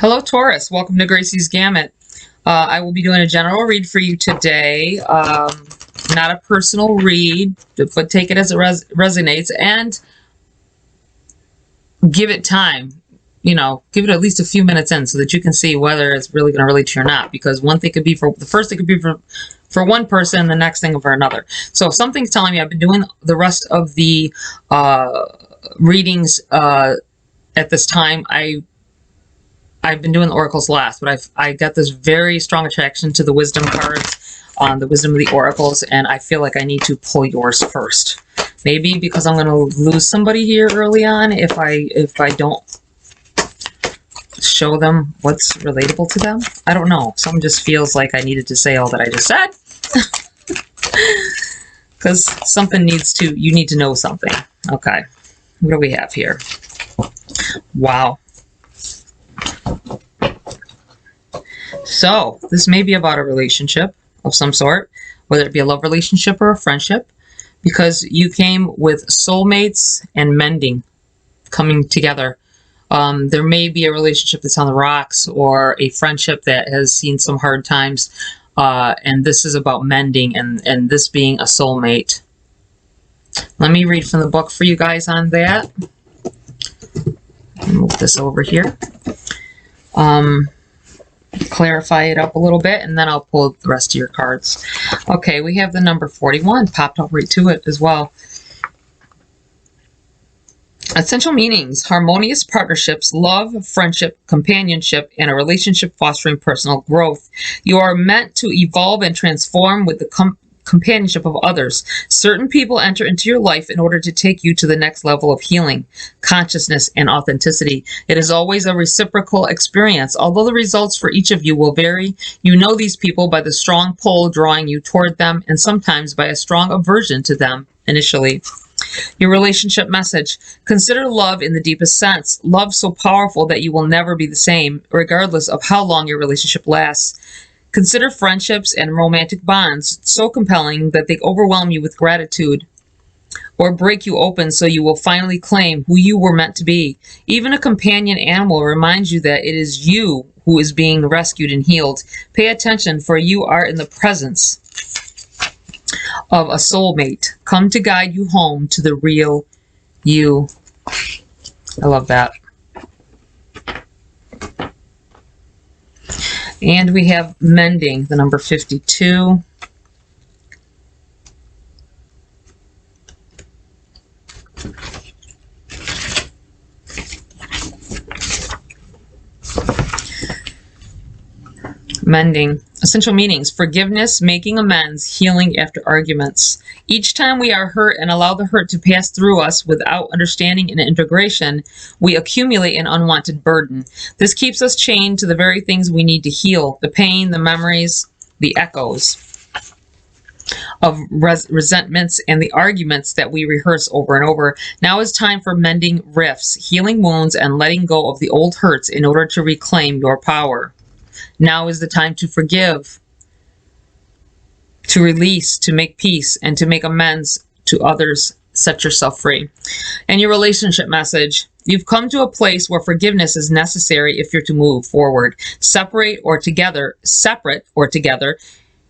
Hello, Taurus. Welcome to GRAYCI'S Gamut. I will be doing a general read for you today. Not a personal read, but take it as it resonates and give it time. You know, give it at least a few minutes in so that you can see whether it's really going to relate to you or not. Because one thing could be for the first thing could be for one person, the next thing for another. So if something's telling me, I've been doing the rest of the readings at this time. I've been doing the oracles last, but I got this very strong attraction to the wisdom cards, the wisdom of the oracles, and I feel like I need to pull yours first. Maybe because I'm going to lose somebody here early on if I don't show them what's relatable to them. I don't know. Something just feels like I needed to say all that I just said. Because something you need to know something. Okay. What do we have here? Wow. So, this may be about a relationship of some sort, whether it be a love relationship or a friendship, because you came with soulmates and mending coming together. There may be a relationship that's on the rocks or a friendship that has seen some hard times, and this is about mending and this being a soulmate. Let me read from the book for you guys on that. Move this over here. Clarify it up a little bit, and then I'll pull the rest of your cards. Okay, we have the number 41 popped up right to it as well. Essential meanings: harmonious partnerships, love, friendship, companionship, and a relationship fostering personal growth. You are meant to evolve and transform with the companionship of others. Certain people enter into your life in order to take you to the next level of healing, consciousness, and authenticity. It is always a reciprocal experience. Although the results for each of you will vary, you know these people by the strong pull drawing you toward them, and sometimes by a strong aversion to them initially. Your relationship message: consider love in the deepest sense. Love so powerful that you will never be the same, regardless of how long your relationship lasts. Consider friendships and romantic bonds so compelling that they overwhelm you with gratitude or break you open so you will finally claim who you were meant to be. Even a companion animal reminds you that it is you who is being rescued and healed. Pay attention, for you are in the presence of a soulmate, come to guide you home to the real you. I love that. And we have mending, the number 52. Mending. Essential meanings: forgiveness, making amends, healing after arguments. Each time we are hurt and allow the hurt to pass through us without understanding and integration, we accumulate an unwanted burden. This keeps us chained to the very things we need to heal: the pain, the memories, the echoes of resentments, and the arguments that we rehearse over and over. Now is time for mending rifts, healing wounds, and letting go of the old hurts in order to reclaim your power. Now is the time to forgive, to release, to make peace, and to make amends to others. Set yourself free. And your relationship message: you've come to a place where forgiveness is necessary if you're to move forward. Separate or together,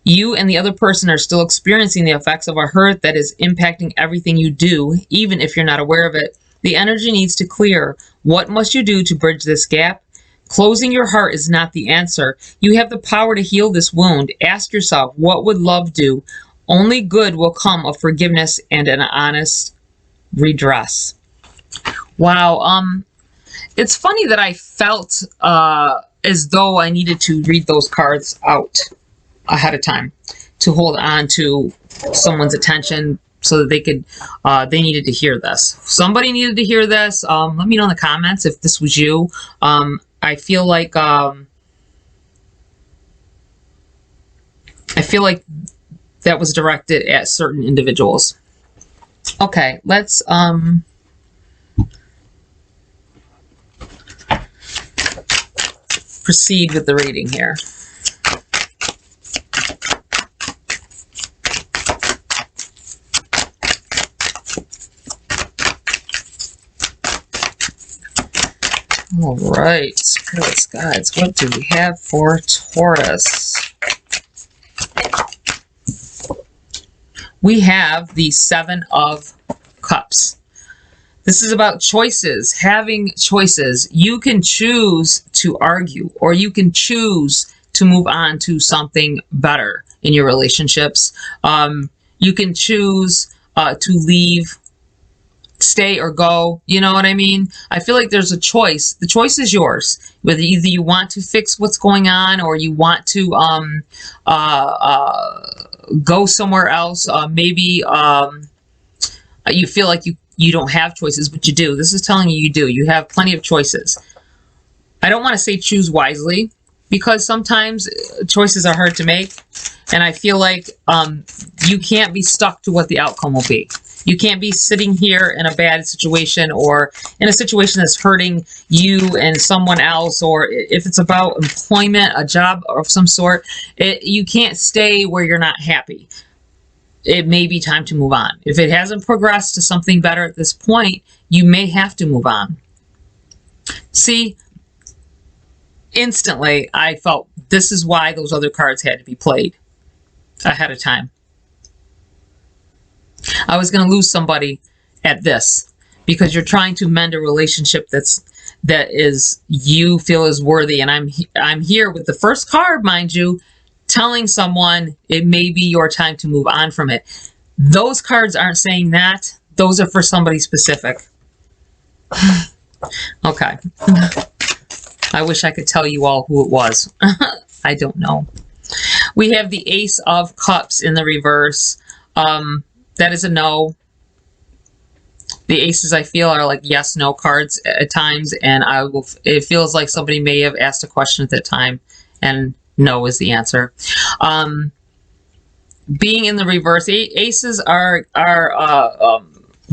you and the other person are still experiencing the effects of a hurt that is impacting everything you do, even if you're not aware of it. The energy needs to clear. What must you do to bridge this gap? Closing your heart is not the answer. You have the power to heal this wound. Ask yourself, what would love do? Only good will come of forgiveness and an honest redress. Wow. It's funny that I felt as though I needed to read those cards out ahead of time to hold on to someone's attention so that they could, they needed to hear this. Somebody needed to hear this. Let me know in the comments if this was you. I feel like that was directed at certain individuals. Okay, let's proceed with the reading here. All right, spirits, guides, what do we have for Taurus? We have the Seven of Cups. This is about choices, having choices. You can choose to argue, or you can choose to move on to something better in your relationships. You can choose to leave, stay, or go. You know what I mean? I feel like there's a choice. The choice is yours. Whether either you want to fix what's going on, or you want to go somewhere else. Maybe you feel like you don't have choices, but you do. This is telling you do. You have plenty of choices. I don't want to say choose wisely, because sometimes choices are hard to make. And I feel like you can't be stuck to what the outcome will be. You can't be sitting here in a bad situation, or in a situation that's hurting you and someone else, or if it's about employment, a job of some sort, you can't stay where you're not happy. It may be time to move on. If it hasn't progressed to something better at this point, you may have to move on. See, instantly, I felt this is why those other cards had to be played ahead of time. I was going to lose somebody at this, because you're trying to mend a relationship that is you feel is worthy. And I'm here with the first card, mind you, telling someone it may be your time to move on from it. Those cards aren't saying that. Those are for somebody specific. Okay. I wish I could tell you all who it was. I don't know. We have the Ace of Cups in the reverse. That is a no. The aces, I feel, are like yes, no cards at times, and it feels like somebody may have asked a question at that time, and no is the answer. Being in the reverse, aces are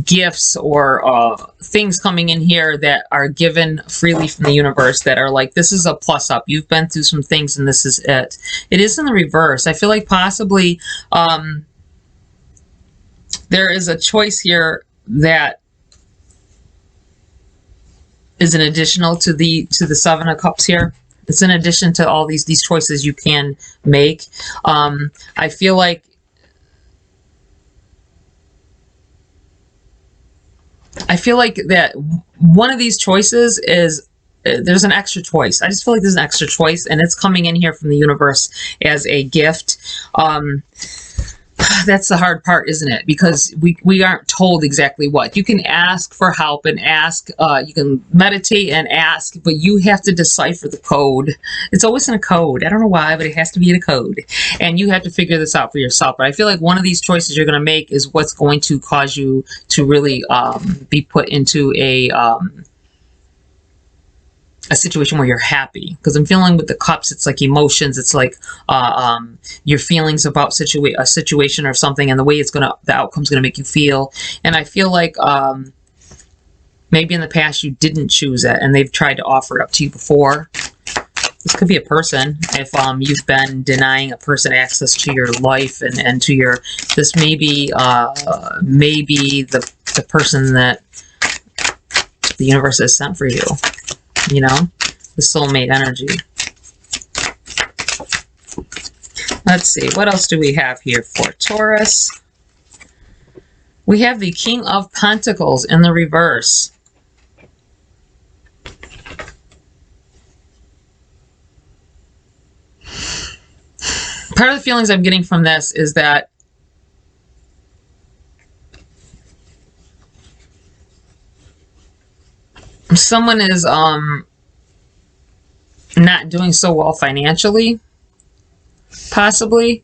gifts or things coming in here that are given freely from the universe, that are like, this is a plus up. You've been through some things, and this is it. It is in the reverse. I feel like possibly there is a choice here that is an additional to the Seven of Cups here. It's in addition to all these choices you can make. I feel like that one of these choices is there's an extra choice. I just feel like there's an extra choice, and it's coming in here from the universe as a gift. That's the hard part, isn't it? Because we aren't told exactly what. You can ask for help and ask, you can meditate and ask, but you have to decipher the code. It's always in a code. I don't know why, but it has to be in a code. And you have to figure this out for yourself. But I feel like one of these choices you're going to make is what's going to cause you to really be put into a situation where you're happy. Because I'm feeling with the cups, it's like emotions. It's like your feelings about a situation or something, and the way the outcome's gonna make you feel. And I feel like maybe in the past you didn't choose it, and they've tried to offer it up to you before. This could be a person. If you've been denying a person access to your life and to your, this may be the person that the universe has sent for you. You know, the soulmate energy. Let's see, what else do we have here for Taurus? We have the King of Pentacles in the reverse. Part of the feelings I'm getting from this is that someone is not doing so well financially, possibly.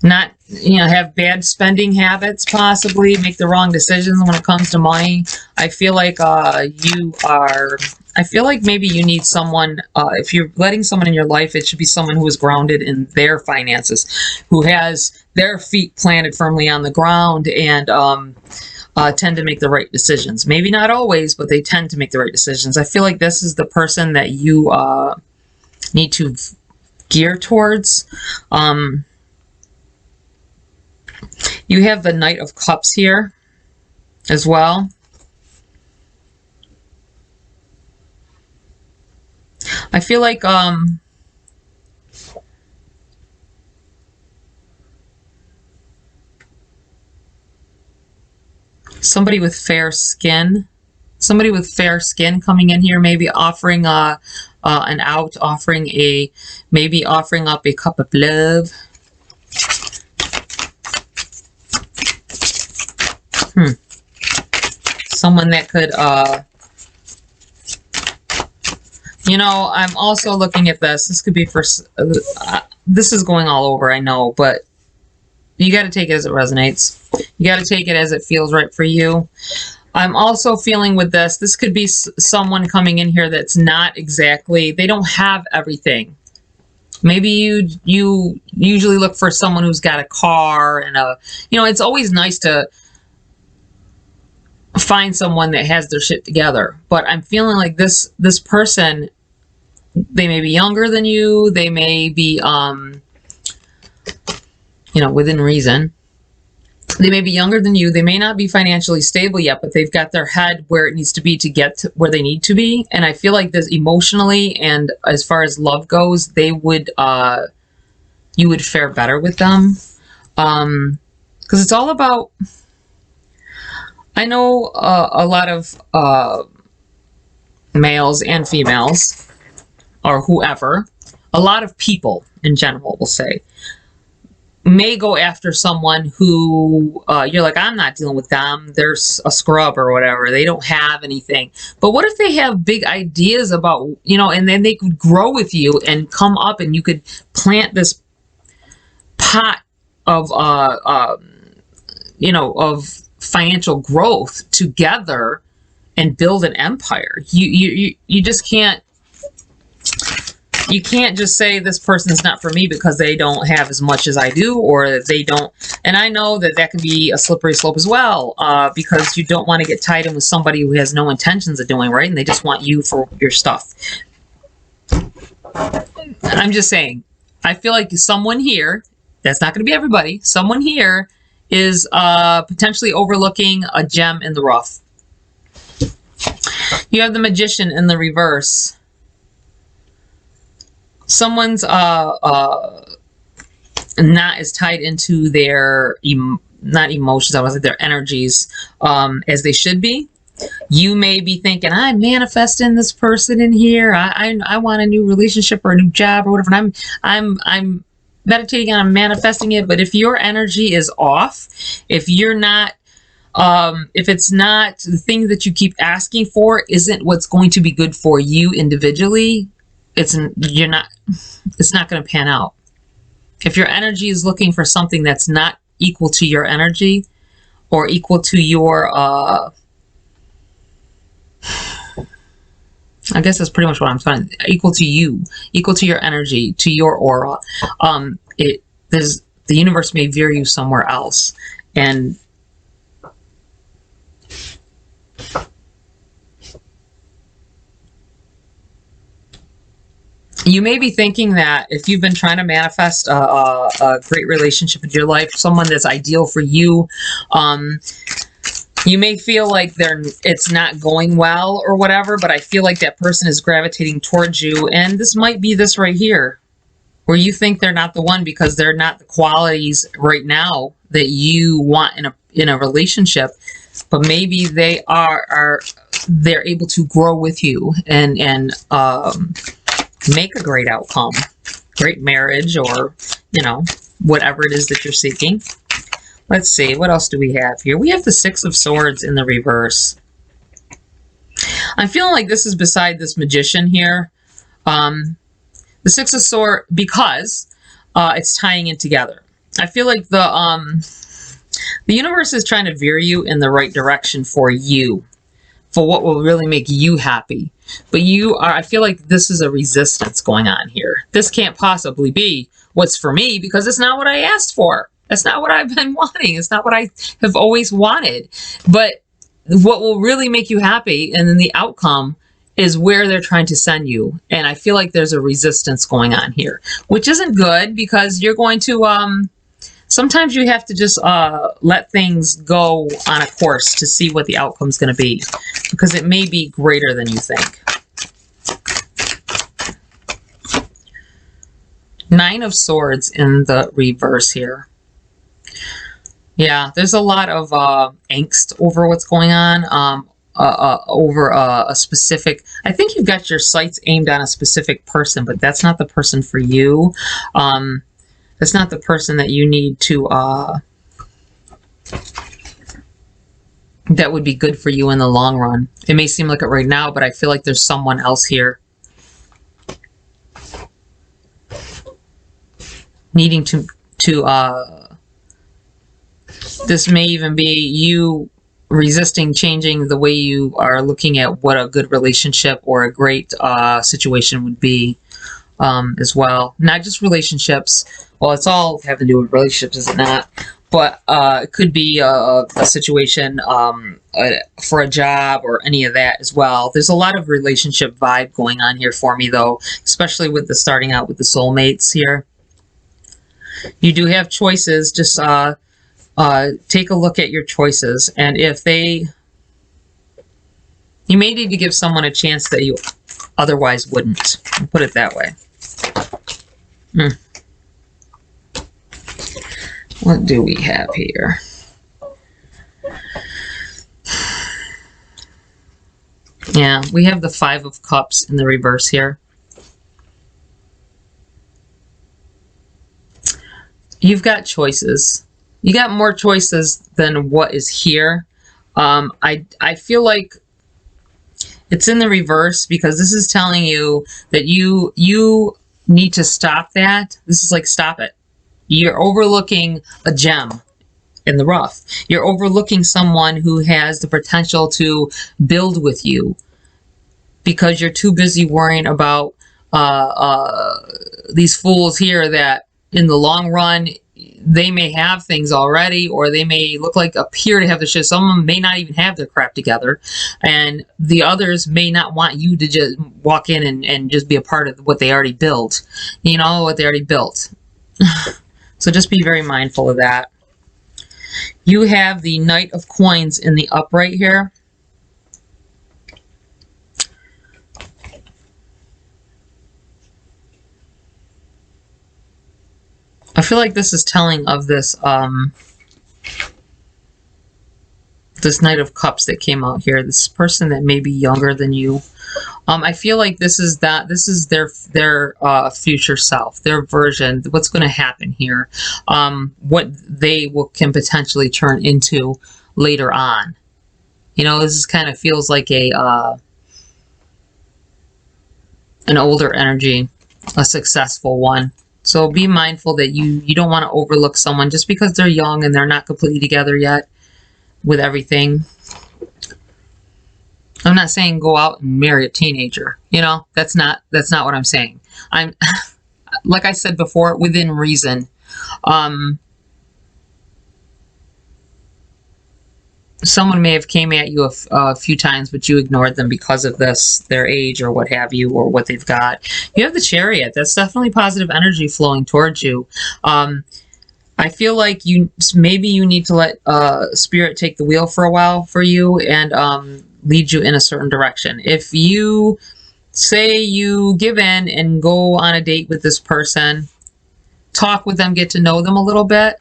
Not, have bad spending habits, possibly. Make the wrong decisions when it comes to money. I feel like I feel like maybe you need someone, if you're letting someone in your life, it should be someone who is grounded in their finances, who has their feet planted firmly on the ground, and tend to make the right decisions. Maybe not always, but they tend to make the right decisions. I feel like this is the person that you need to gear towards. You have the Knight of Cups here as well. I feel like somebody with fair skin. Somebody with fair skin coming in here, maybe offering an out, maybe offering up a cup of love. Someone that could, you know, I'm also looking at this. This could be for, this is going all over, I know, but you got to take it as it resonates. You got to take it as it feels right for you. I'm also feeling with this, this could be someone coming in here that's not exactly, they don't have everything. Maybe you usually look for someone who's got a car and a, you know, it's always nice to find someone that has their shit together. But I'm feeling like this person, they may be younger than you. They may be, you know, within reason. They may be younger than you. They may not be financially stable yet, but they've got their head where it needs to be to get to where they need to be. And I feel like this emotionally and as far as love goes, they would, you would fare better with them. Because it's all about, I know a lot of males and females, or whoever, a lot of people in general, will say, may go after someone who you're like, I'm not dealing with them. They're a scrub or whatever. They don't have anything. But what if they have big ideas about, you know, and then they could grow with you and come up and you could plant this pot of, you know, of financial growth together and build an empire. You just can't. You can't just say this person's not for me because they don't have as much as I do, or they don't. And I know that that can be a slippery slope as well, because you don't want to get tied in with somebody who has no intentions of doing right and they just want you for your stuff. I'm just saying, I feel like someone here, that's not going to be everybody, someone here is potentially overlooking a gem in the rough. You have the Magician in the reverse. Someone's not as tied into their not emotions, I was like their energies as they should be. You may be thinking, I'm manifesting this person in here. I want a new relationship or a new job or whatever. And I'm meditating on manifesting it. But if your energy is off, if you're not, if it's not the thing that you keep asking for isn't what's going to be good for you individually, it's not going to pan out. If your energy is looking for something that's not equal to your energy or equal to your, I guess that's pretty much what I'm saying. Equal to you, equal to your energy, to your aura. The universe may veer you somewhere else, and you may be thinking that if you've been trying to manifest a great relationship in your life, someone that's ideal for you, you may feel like it's not going well or whatever, but I feel like that person is gravitating towards you. And this might be this right here, where you think they're not the one because they're not the qualities right now that you want in a relationship. But maybe they they're able to grow with you and make a great outcome, great marriage, or, you know, whatever it is that you're seeking. Let's see, what else do we have here? We have the Six of Swords in the reverse. I'm feeling like this is beside this Magician here. The Six of Swords, because it's tying it together. I feel like the universe is trying to veer you in the right direction for you, for what will really make you happy. But I feel like this is a resistance going on here. This can't possibly be what's for me because it's not what I asked for. That's not what I've been wanting. It's not what I have always wanted. But what will really make you happy, and then the outcome, is where they're trying to send you. And I feel like there's a resistance going on here, which isn't good because you're going to, sometimes you have to just let things go on a course to see what the outcome is going to be, because it may be greater than you think. Nine of Swords in the reverse here. Yeah, there's a lot of angst over what's going on, over a specific... I think you've got your sights aimed on a specific person, but that's not the person for you. That's not the person that you need to... that would be good for you in the long run. It may seem like it right now, but I feel like there's someone else here needing to this may even be you resisting changing the way you are looking at what a good relationship or a great situation would be, as well. Not just relationships. Well, it's all having to do with relationships, is it not? But it could be a situation for a job or any of that as well. There's a lot of relationship vibe going on here for me, though, especially with the starting out with the soulmates here. You do have choices. Just take a look at your choices, and if they... You may need to give someone a chance that you otherwise wouldn't. I'll put it that way. What do we have here? Yeah, we have the Five of Cups in the reverse here. You've got choices. You got more choices than what is here. I feel like it's in the reverse because this is telling you that you need to stop that. This is like, stop it. You're overlooking a gem in the rough. You're overlooking someone who has the potential to build with you because you're too busy worrying about these fools here that in the long run, they may have things already, or they may appear to have the shit. Some of them may not even have their crap together, and the others may not want you to just walk in and just be a part of what they already built. You know, what they already built. So just be very mindful of that. You have the Knight of Coins in the upright here. I feel like this is telling of this this Knight of Cups that came out here. This person that may be younger than you. I feel like this is their future self, their version, what's going to happen here, what they can potentially turn into later on. You know, this is kind of feels like an older energy, a successful one. So be mindful that you don't want to overlook someone just because they're young and they're not completely together yet with everything. I'm not saying go out and marry a teenager. You know, that's not what I'm saying. I'm, like I said before, within reason. Someone may have came at you a few times, but you ignored them because of their age or what have you, or what they've got. You have the Chariot. That's definitely positive energy flowing towards you. I feel like maybe you need to let Spirit take the wheel for a while for you and lead you in a certain direction. If you say you give in and go on a date with this person, talk with them, get to know them a little bit,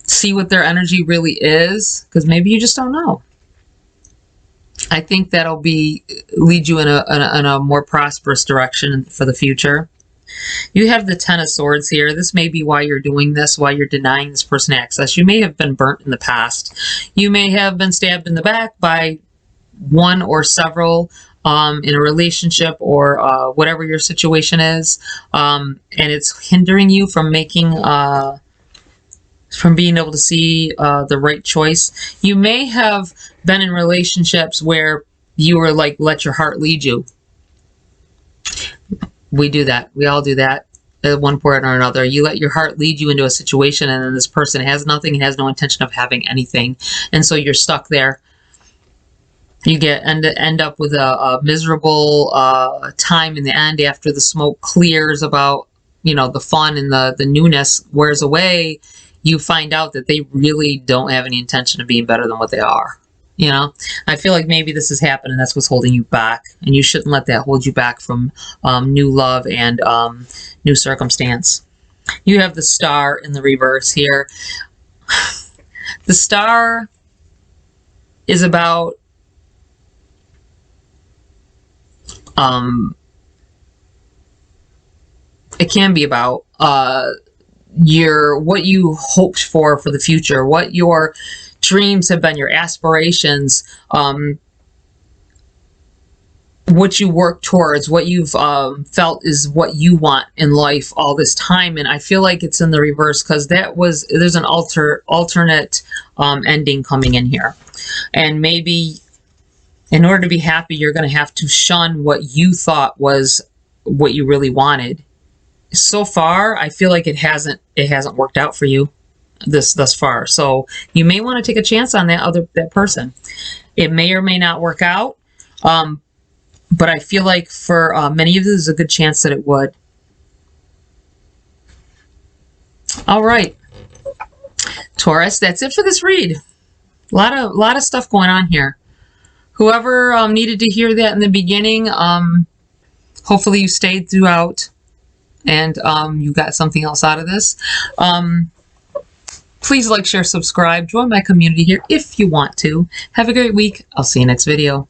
see what their energy really is, because maybe you just don't know. I think that'll lead you in a more prosperous direction for the future. You have the Ten of Swords here. This may be why you're doing this, why you're denying this person access. You may have been burnt in the past. You may have been stabbed in the back by one or several in a relationship or whatever your situation is, and it's hindering you from making from being able to see the right choice. You may have been in relationships where you were like, let your heart lead you. We do that. We all do that at one point or another. You let your heart lead you into a situation, and then this person has nothing and has no intention of having anything, and so you're stuck there. You end up with a miserable time in the end after the smoke clears about, you know, the fun and the newness wears away. You find out that they really don't have any intention of being better than what they are. You know, I feel like maybe this is happening. That's what's holding you back. And you shouldn't let that hold you back from new love and new circumstance. You have the Star in the reverse here. The Star is about it can be about what you hoped for the future, what your dreams have been, your aspirations, what you work towards, what you've felt is what you want in life all this time. And I feel like it's in the reverse because there's an alternate ending coming in here. And maybe in order to be happy, you're going to have to shun what you thought was what you really wanted. So far, I feel like it hasn't worked out for you thus far. So you may want to take a chance on that person. It may or may not work out. But I feel like for many of you, there's a good chance that it would. All right, Taurus, that's it for this read. A lot of stuff going on here. Whoever needed to hear that in the beginning, hopefully you stayed throughout and you got something else out of this. Please like, share, subscribe, join my community here if you want to. Have a great week. I'll see you next video.